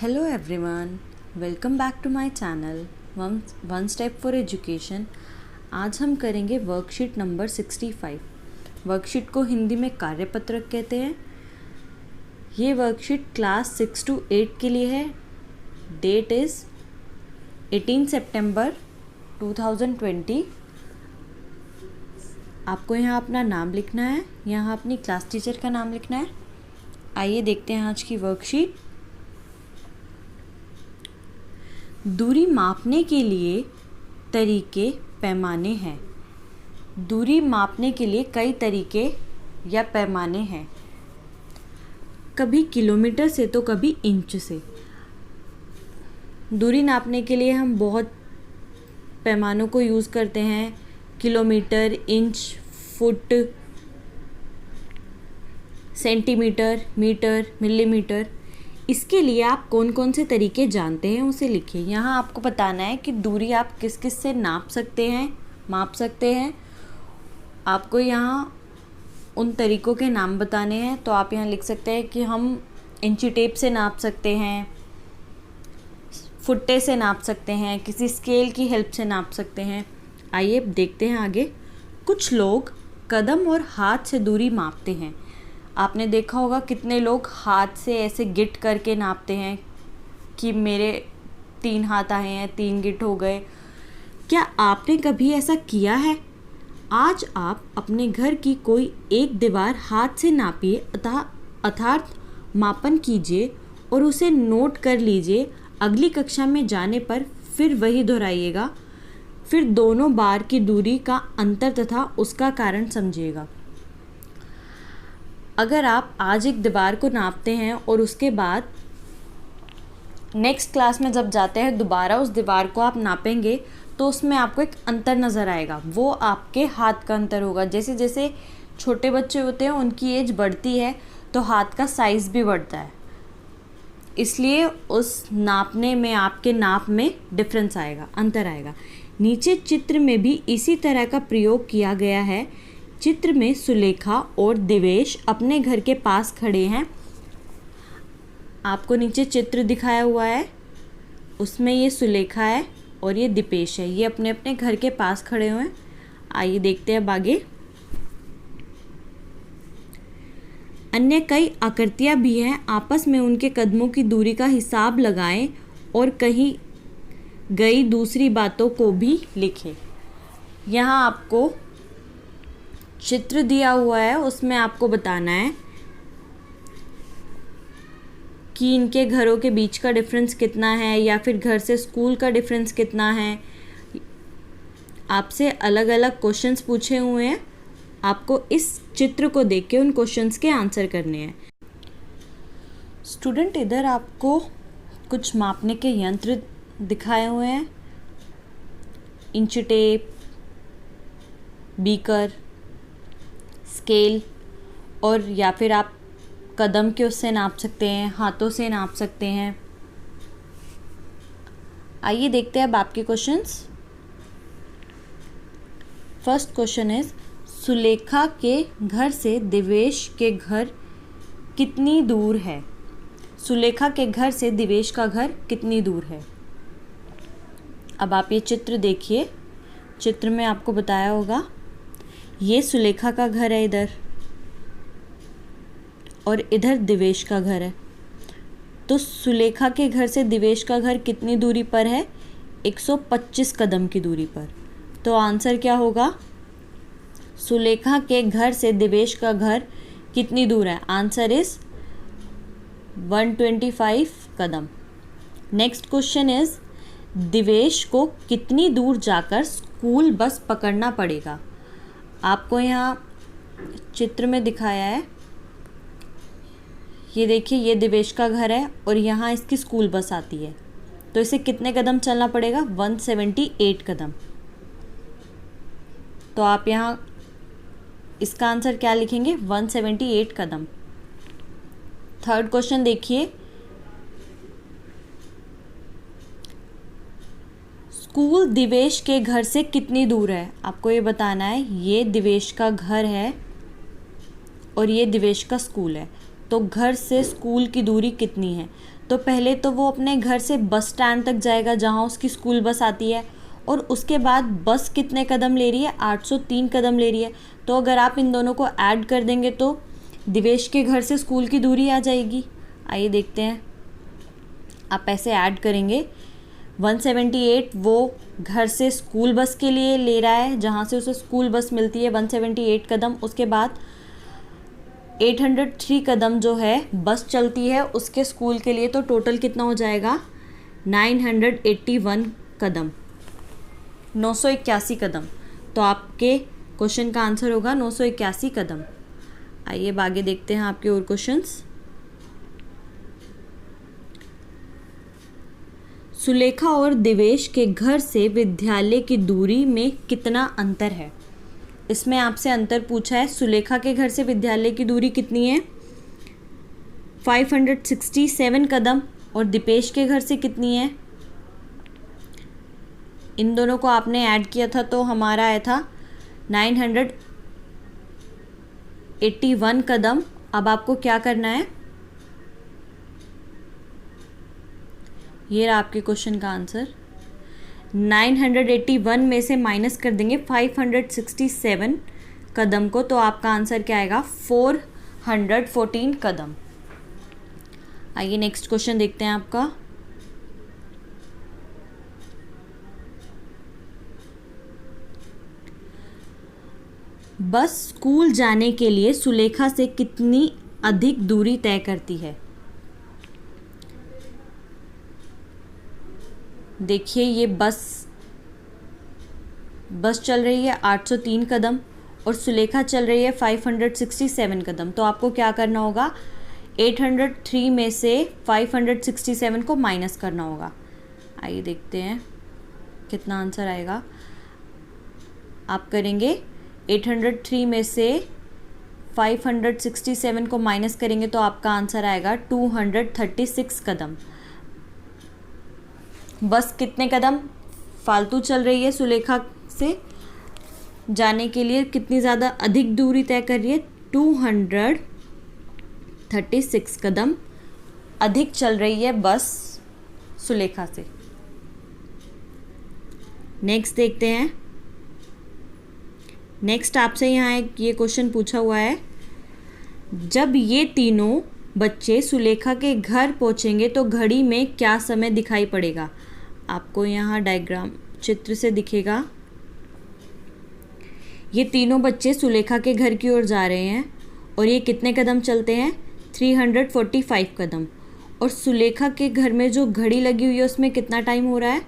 Hello everyone, welcome back to my channel One Step for Education। आज हम करेंगे worksheet number 65। Worksheet को हिंदी में कार्यपत्रक कहते हैं। ये वर्कशीट क्लास 6 to 8 के लिए है। डेट इज़ 18 सितंबर 2020। आपको यहाँ अपना नाम लिखना है, यहाँ अपनी क्लास टीचर का नाम लिखना है। आइए देखते हैं आज की वर्कशीट। दूरी मापने के लिए तरीके पैमाने हैं। दूरी मापने के लिए कई तरीके या पैमाने हैं, कभी किलोमीटर से तो कभी इंच से। दूरी नापने के लिए हम बहुत पैमानों को यूज़ करते हैं, kilometre, inch, foot, centimetre, metre, millimetre. इसके लिए आप कौन कौन से तरीके जानते हैं उसे लिखिए। यहाँ आपको बताना है कि दूरी आप किस किस से नाप सकते हैं, माप सकते हैं। आपको यहाँ उन तरीक़ों के नाम बताने हैं, तो आप यहाँ लिख सकते हैं कि हम इंची टेप से नाप सकते हैं, फुट्टे से नाप सकते हैं, किसी स्केल की हेल्प से नाप सकते हैं। आइए देखते हैं आगे। कुछ लोग कदम और हाथ से दूरी मापते हैं। आपने देखा होगा कितने लोग हाथ से ऐसे गिट करके नापते हैं कि मेरे 3 हाथ आए हैं, 3 गिट हो गए। क्या आपने कभी ऐसा किया है? आज आप अपने घर की कोई एक दीवार हाथ से नापिए, अर्थात मापन कीजिए और उसे नोट कर लीजिए। अगली कक्षा में जाने पर फिर वही दोहराइएगा। फिर दोनों बार की दूरी का अंतर तथा उसका कारण समझिएगा। अगर आप आज एक दीवार को नापते हैं और उसके बाद नेक्स्ट क्लास में जब जाते हैं दोबारा उस दीवार को आप नापेंगे, तो उसमें आपको एक अंतर नज़र आएगा। वो आपके हाथ का अंतर होगा। जैसे जैसे छोटे बच्चे होते हैं उनकी एज बढ़ती है तो हाथ का साइज़ भी बढ़ता है, इसलिए उस नापने में आपके नाप में डिफरेंस आएगा, अंतर आएगा। नीचे चित्र में भी इसी तरह का प्रयोग किया गया है। चित्र में सुलेखा और दिवेश अपने घर के पास खड़े हैं। आपको नीचे चित्र दिखाया हुआ है, उसमें ये सुलेखा है और ये दिपेश है। ये अपने अपने घर के पास खड़े हुए हैं। आइए देखते हैं अब आगे। अन्य कई आकृतियाँ भी हैं। आपस में उनके कदमों की दूरी का हिसाब लगाएं और कहीं गई दूसरी बातों को भी लिखें। यहाँ आपको चित्र दिया हुआ है, उसमें आपको बताना है कि इनके घरों के बीच का डिफरेंस कितना है या फिर घर से स्कूल का डिफरेंस कितना है। आपसे अलग अलग क्वेश्चंस पूछे हुए हैं। आपको इस चित्र को देख के उन क्वेश्चंस के आंसर करने हैं। स्टूडेंट, इधर आपको कुछ मापने के यंत्र दिखाए हुए हैं। इंच टेप, बीकर, स्केल, और या फिर आप कदम के उससे नाप सकते हैं, हाथों से नाप सकते हैं। आइए देखते हैं अब आपके questions. First question is, Sulekha के घर से दिवेश के घर कितनी दूर है? सुलेखा के घर से दिवेश का घर कितनी दूर है? अब आप ये चित्र देखिए। चित्र में आपको बताया होगा ये सुलेखा का घर है इधर, और इधर दिवेश का घर है। तो सुलेखा के घर से दिवेश का घर कितनी दूरी पर है? 125 कदम की दूरी पर। तो आंसर क्या होगा? सुलेखा के घर से दिवेश का घर कितनी दूर है? Answer is 125 Kadam. Next question is, Divesh को कितनी दूर जाकर स्कूल बस पकड़ना पड़ेगा? आपको यहाँ चित्र में दिखाया है, ये देखिए, ये दिवेश का घर है और यहाँ इसकी स्कूल बस आती है। तो इसे कितने कदम चलना पड़ेगा? 178 कदम। तो आप यहाँ इसका आंसर क्या लिखेंगे? 178 कदम। थर्ड क्वेश्चन देखिए, स्कूल दिवेश के घर से कितनी दूर है? आपको ये बताना है। ये दिवेश का घर है और ये दिवेश का स्कूल है। तो घर से स्कूल की दूरी कितनी है? तो पहले तो वो अपने घर से बस स्टैंड तक जाएगा जहाँ उसकी स्कूल बस आती है, और उसके बाद बस कितने कदम ले रही है, 803 कदम ले रही है। तो अगर आप इन दोनों को ऐड कर देंगे तो दिवेश के घर से स्कूल की दूरी आ जाएगी। आइए देखते हैं, आप ऐसे ऐड करेंगे। 178 वो घर से स्कूल बस के लिए ले रहा है, जहाँ से उसे स्कूल बस मिलती है, 178 कदम। उसके बाद 803 कदम जो है बस चलती है उसके स्कूल के लिए, तो टोटल कितना हो जाएगा, 981 कदम, 981 कदम। तो आपके क्वेश्चन का आंसर होगा 981 कदम। आइए अब आगे देखते हैं आपके और क्वेश्चंस। सुलेखा और दिवेश के घर से विद्यालय की दूरी में कितना अंतर है। इसमें आपसे अंतर पूछा है। सुलेखा के घर से विद्यालय की दूरी कितनी है, 567 कदम, और दिपेश के घर से कितनी है, इन दोनों को आपने ऐड किया था तो हमारा आया था 981 कदम। अब आपको क्या करना है, ये रहा आपके क्वेश्चन का आंसर। 981 में से माइनस कर देंगे 567 कदम को, तो आपका आंसर क्या आएगा, 414 कदम। आइए नेक्स्ट क्वेश्चन देखते हैं आपका। बस स्कूल जाने के लिए सुलेखा से कितनी अधिक दूरी तय करती है। देखिए ये बस चल रही है 803 कदम और सुलेखा चल रही है 567 कदम। तो आपको क्या करना होगा, 803 में से 567 को माइनस करना होगा। आइए देखते हैं कितना आंसर आएगा। आप करेंगे 803 में से 567 को माइनस करेंगे तो आपका आंसर आएगा 236 कदम। बस कितने कदम फालतू चल रही है, सुलेखा से जाने के लिए कितनी ज़्यादा अधिक दूरी तय कर रही है, 236 कदम अधिक चल रही है बस सुलेखा से। नेक्स्ट देखते हैं। नेक्स्ट आपसे यहाँ एक ये क्वेश्चन पूछा हुआ है, जब ये तीनों बच्चे सुलेखा के घर पहुँचेंगे तो घड़ी में क्या समय दिखाई पड़ेगा। आपको यहाँ डायग्राम चित्र से दिखेगा। ये तीनों बच्चे सुलेखा के घर की ओर जा रहे हैं और ये कितने कदम चलते हैं, 345 कदम। और सुलेखा के घर में जो घड़ी लगी हुई है उसमें कितना टाइम हो रहा है,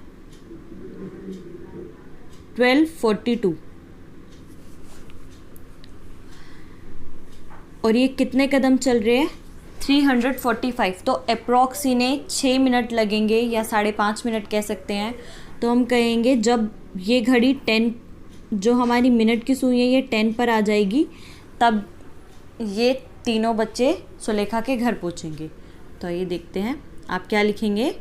12:42। और ये कितने कदम चल रहे हैं, 345। तो अप्रॉक्स इन्हें 6 मिनट लगेंगे या 5.5 मिनट कह सकते हैं। तो हम कहेंगे जब ये घड़ी 10, जो हमारी मिनट की सुई है ये 10 पर आ जाएगी, तब ये तीनों बच्चे सुलेखा के घर पहुंचेंगे। तो ये देखते हैं आप क्या लिखेंगे,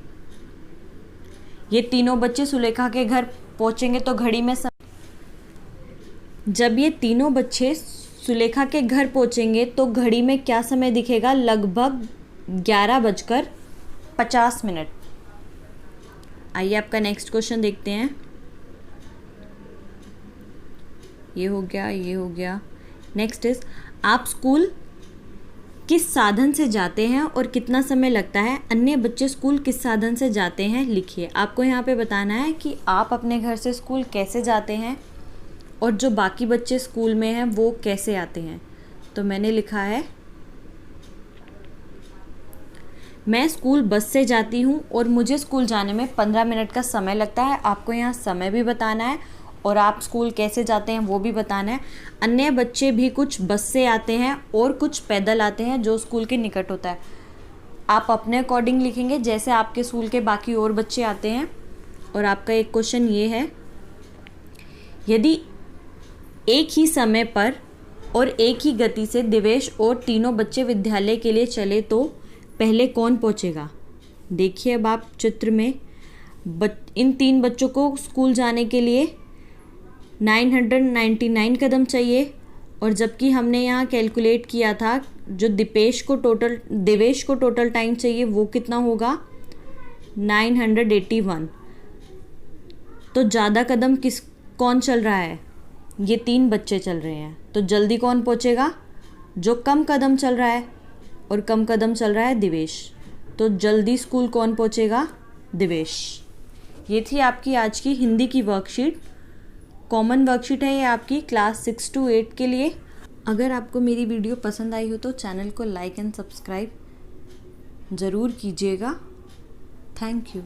ये तीनों बच्चे सुलेखा के घर पहुंचेंगे तो घड़ी में जब ये तीनों बच्चे सुलेखा के घर पहुंचेंगे तो घड़ी में क्या समय दिखेगा, लगभग 11:50। आइए आपका नेक्स्ट क्वेश्चन देखते हैं। ये हो गया, ये हो गया। नेक्स्ट इज, आप स्कूल किस साधन से जाते हैं और कितना समय लगता है। अन्य बच्चे स्कूल किस साधन से जाते हैं लिखिए। आपको यहाँ पे बताना है कि आप अपने घर से स्कूल कैसे जाते हैं और जो बाकी बच्चे स्कूल में हैं वो कैसे आते हैं। तो मैंने लिखा है, मैं स्कूल बस से जाती हूँ और मुझे स्कूल जाने में 15 मिनट का समय लगता है। आपको यहाँ समय भी बताना है और आप स्कूल कैसे जाते हैं वो भी बताना है। अन्य बच्चे भी कुछ बस से आते हैं और कुछ पैदल आते हैं जो स्कूल के निकट होता है। आप अपने अकॉर्डिंग लिखेंगे जैसे आपके स्कूल के बाकी और बच्चे आते हैं। और आपका एक क्वेश्चन ये है, यदि एक ही समय पर और एक ही गति से दिवेश और तीनों बच्चे विद्यालय के लिए चले तो पहले कौन पहुंचेगा। देखिए अब आप चित्र में इन 3 बच्चों को स्कूल जाने के लिए 999 कदम चाहिए और जबकि हमने यहाँ कैलकुलेट किया था जो देवेश को टोटल टाइम चाहिए वो कितना होगा 981। तो ज़्यादा कदम कौन चल रहा है, ये 3 बच्चे चल रहे हैं, तो जल्दी कौन पहुँचेगा, जो कम कदम चल रहा है, और कम कदम चल रहा है दिवेश, तो जल्दी स्कूल कौन पहुँचेगा, दिवेश। ये थी आपकी आज की हिंदी की वर्कशीट। कॉमन वर्कशीट है ये आपकी क्लास 6 to 8 के लिए। अगर आपको मेरी वीडियो पसंद आई हो तो चैनल को लाइक एंड सब्सक्राइब ज़रूर कीजिएगा। Thank you.